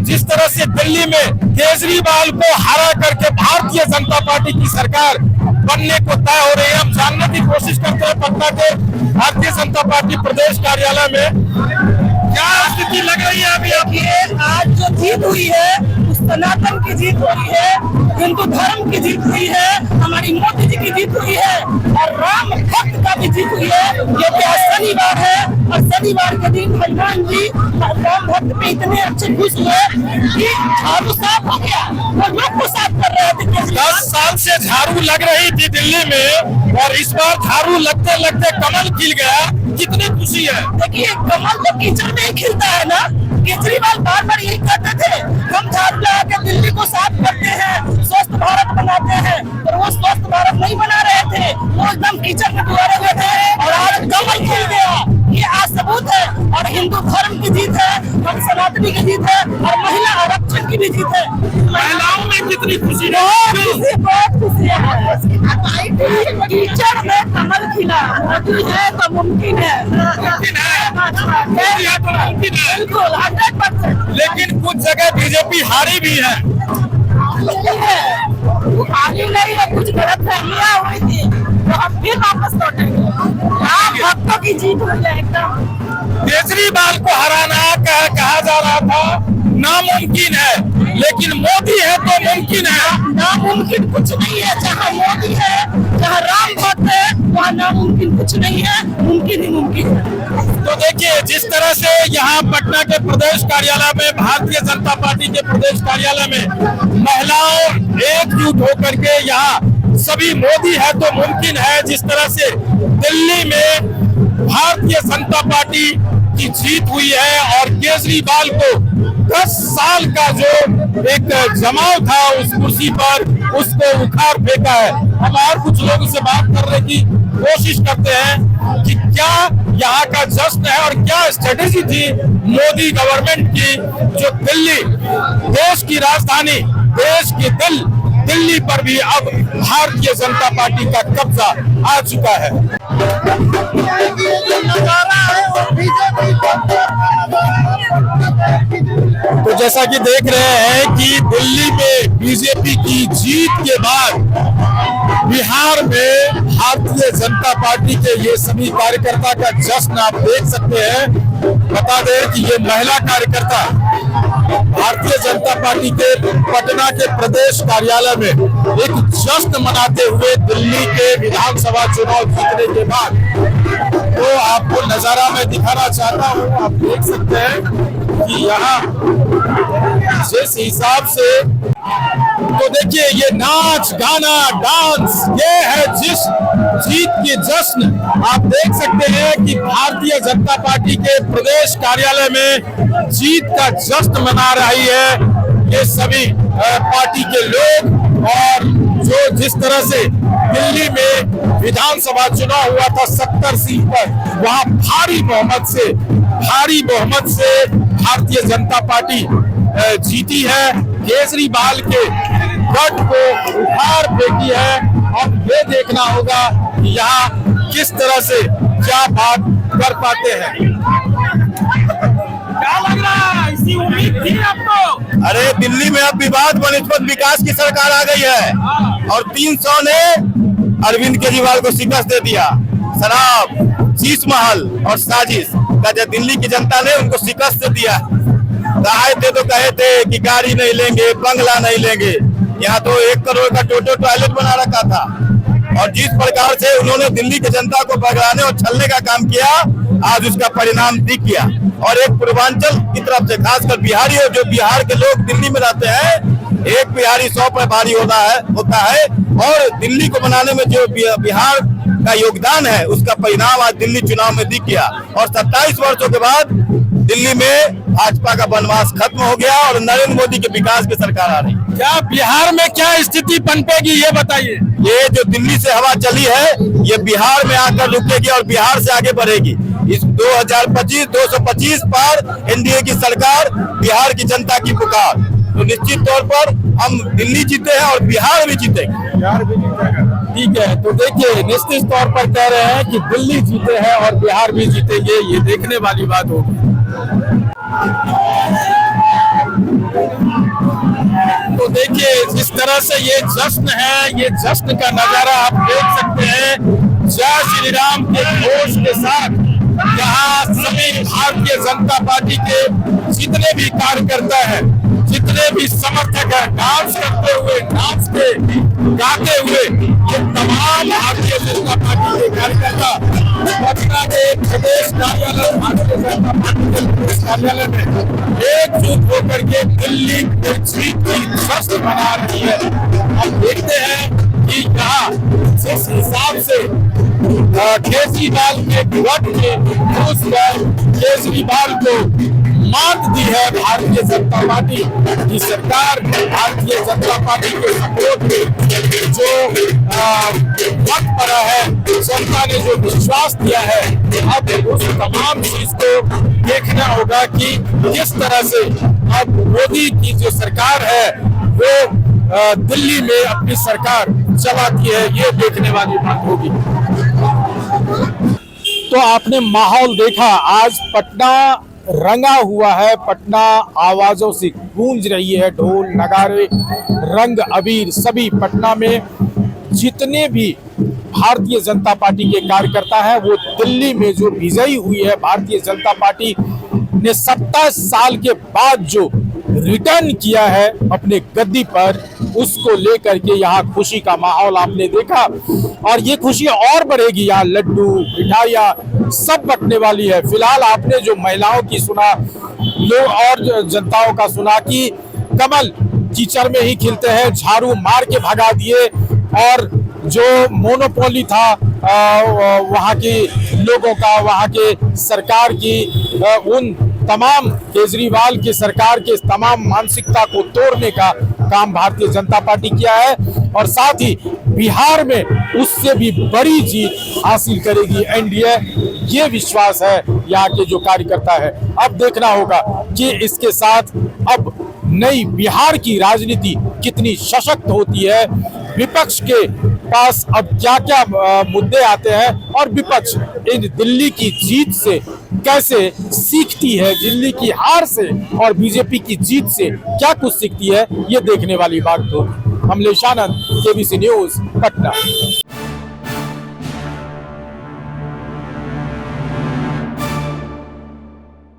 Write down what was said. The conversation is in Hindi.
जिस तरह से दिल्ली में केजरीवाल को हरा करके भारतीय जनता पार्टी की सरकार बनने को तय हो रही है। हम जानने की कोशिश करते हैं पटना के भारतीय जनता पार्टी प्रदेश कार्यालय में क्या स्थिति लग रही है अभी आपकी? आज जो जीत हुई है सनातन की जीत हुई है, हिंदू धर्म की जीत हुई है, हमारी मोदी जी की जीत हुई है और राम भक्त का भी जीत हुई है। क्योंकि आज शनिवार है और शनिवार के दिन हनुमान जी राम भक्त पे इतने अच्छे खुश हुए कि झाड़ू साफ हो गया और लोग को साफ कर रहे थे। 10 साल से झाड़ू लग रही थी दिल्ली में और इस बार झाड़ू लगते लगते कमल खिल गया। कितनी खुशी है। देखिए कमल तो कीचड़ में ही खिलता है ना। केजरीवाल बार बार यही कहते थे हम झाड़ू लगा के दिल्ली को साफ करते हैं, स्वस्थ भारत बनाते हैं, पर वो स्वस्थ भारत नहीं बना रहे थे, वो एकदम कीचड़ में डुबे हुए थे और आज कमल खिल गया। ये आज सबूत है और हिंदू धर्म की जीत है, हम सनातनी की जीत है और महिला आरक्षण की भी जीत है। महिलाओं में कितनी खुशी है। बहुत खुशी है। कीचड़ में कमल खिला, मोदी है तो मुमकिन है। बिल्कुल 100%। लेकिन कुछ जगह बीजेपी हारी भी है। हारी नहीं है, कुछ गलत फहमियां हुई थी तो हम फिर वापस लौटेंगे। राम भक्तों की जीत हुई है एकदम। केजरीवाल को हराना कहा जा रहा था नामुमकिन है, लेकिन मोदी है तो मुमकिन है। नामुमकिन कुछ नहीं है, जहाँ मोदी है, जहाँ राम भक्त है, वहाँ नामुमकिन कुछ नहीं है, मुमकिन ही मुमकिन है। तो देखिए जिस तरह से यहाँ पटना के प्रदेश कार्यालय में भारतीय जनता पार्टी के प्रदेश कार्यालय में महिलाओं एकजुट होकर के यहाँ सभी मोदी है तो मुमकिन है, जिस तरह से दिल्ली में भारतीय जनता पार्टी की जीत हुई है और केजरीवाल को 10 साल का जो एक जमाव था उस कुर्सी पर उसको उखाड़ फेंका है। हम और कुछ लोगों से बात करने की कोशिश करते हैं कि क्या यहाँ का जश्न है और क्या स्ट्रेटेजी थी मोदी गवर्नमेंट की, जो दिल्ली देश की राजधानी, देश की दिल्ली पर भी अब भारतीय जनता पार्टी का कब्जा आ चुका है। तो जैसा कि देख रहे हैं कि दिल्ली में बीजेपी की जीत के बाद बिहार में भारतीय जनता पार्टी के ये सभी कार्यकर्ता का जश्न आप देख सकते हैं। बता दें कि ये महिला कार्यकर्ता भारतीय जनता पार्टी के पटना के प्रदेश कार्यालय में एक जश्न मनाते हुए दिल्ली के विधानसभा चुनाव जीतने के बाद, तो आपको नजारा मैं दिखाना चाहता हूँ। आप देख सकते हैं कि यहाँ जिस हिसाब से, तो देखिए ये नाच गाना डांस, ये है जिस जीत की जश्न। आप देख सकते हैं कि भारतीय जनता पार्टी के प्रदेश कार्यालय में जीत का जश्न मना रही है ये सभी पार्टी के लोग। और जो जिस तरह से दिल्ली में विधानसभा चुनाव हुआ था 70 सीट पर, वहां भारी बहुमत से भारतीय जनता पार्टी जीती है, केजरीवाल के गढ़ को उखाड़ फेंकी है। अब ये देखना होगा कि यहाँ किस तरह से क्या बात कर पाते हैं। क्या लग रहा है, इसी उम्मीद थी आपको? अरे दिल्ली में अब विवाद बनस्पत विकास की सरकार आ गई है और 300 ने अरविंद केजरीवाल को शिकस्त दे दिया। शराब, शीश महल और साजिश का जो दिल्ली की जनता ने उनको शिकस्त दिया। कहे थे तो कहे थे कि गाड़ी नहीं लेंगे, बंगला नहीं लेंगे, यहाँ तो 1 करोड़ का टोटो टॉयलेट बना रखा था। और जिस प्रकार से उन्होंने दिल्ली की जनता को बगलाने और छलने का काम किया, आज उसका परिणाम दिख गया। और एक पूर्वांचल की तरफ से, खासकर बिहारी और जो बिहार के लोग दिल्ली में रहते हैं, एक बिहारी 100 पर भारी होता है और दिल्ली को बनाने में जो बिहार का योगदान है उसका परिणाम आज दिल्ली चुनाव में दिख गया। और 27 वर्षों के बाद दिल्ली में भाजपा का वनवास खत्म हो गया और नरेंद्र मोदी के विकास की सरकार आ रही। क्या बिहार में क्या स्थिति पनपेगी ये बताइए। ये जो दिल्ली से हवा चली है ये बिहार में आकर रुकेगी और बिहार से आगे बढ़ेगी। इस 225 पर एनडीए की सरकार, बिहार की जनता की पुकार, तो निश्चित तौर पर हम दिल्ली जीते हैं और बिहार भी जीतेंगे। ठीक है, तो देखिए निश्चित तौर पर कह रहे हैं कि दिल्ली जीते हैं और बिहार भी जीतेंगे, ये देखने वाली बात होगी। तरह से ये जश्न है, ये जश्न का नजारा आप देख सकते हैं। जय श्री राम के घोष के साथ यहाँ सभी भारतीय जनता पार्टी के जितने भी कार्यकर्ता हैं, जितने भी समर्थक हैं, डांस करते हुए, डांस के गाते हुए, ये तमाम भारतीय जनता पार्टी के कार्यकर्ता पटना के प्रदेश कार्यालय, भारतीय जनता पार्टी के प्रदेश कार्यालय में एकजुट होकर के दिल्ली में जीत की जश्न मना रही है। हम देखते हैं कि यहाँ जिस हिसाब से केजरीवाल के वोट के घूस पर केजरीवाल को मात दी है भारतीय जनता पार्टी की सरकार। भारतीय जनता पार्टी के सपोर्ट में जो वक्त पड़ा है, जनता ने जो विश्वास दिया है, अब उस तमाम चीज को देखना होगा कि किस तरह से अब मोदी की जो सरकार है वो दिल्ली में अपनी सरकार चलाती है, ये देखने वाली बात होगी। तो आपने माहौल देखा, आज पटना रंगा हुआ है, पटना आवाजों से गूंज रही है, ढोल नगारे रंग अबीर सभी पटना में जितने भी भारतीय जनता पार्टी के कार्यकर्ता हैं वो दिल्ली में जो विजयी हुई है भारतीय जनता पार्टी ने 27 साल के बाद जो रिटर्न किया है अपने गद्दी पर, उसको लेकर के यहाँ खुशी का माहौल आपने देखा। और ये खुशी और बढ़ेगी, यहाँ लड्डू मिठाइयाँ सब बंटने वाली है। फिलहाल आपने जो महिलाओं की सुना, लोग और जनताओं का सुना कि कमल कीचड़ में ही खिलते हैं, झाड़ू मार के भगा दिए। और जो मोनोपोली था वहाँ के लोगों का, वहाँ के सरकार की, उन तमाम केजरीवाल की सरकार के तमाम मानसिकता को तोड़ने का काम भारतीय जनता पार्टी किया है। और साथ ही बिहार में उससे भी बड़ी जीत हासिल करेगी एनडीए, ये विश्वास है यहाँ के जो कार्यकर्ता है। अब देखना होगा कि इसके साथ अब नई बिहार की राजनीति कितनी सशक्त होती है, विपक्ष के पास अब क्या क्या मुद्दे आते हैं और विपक्ष इन दिल्ली की जीत से कैसे सीखती है, दिल्ली की हार से और बीजेपी की जीत से क्या कुछ सीखती है, ये देखने वाली बात होगी। कमलेश आनंद, केबीसी न्यूज, पटना।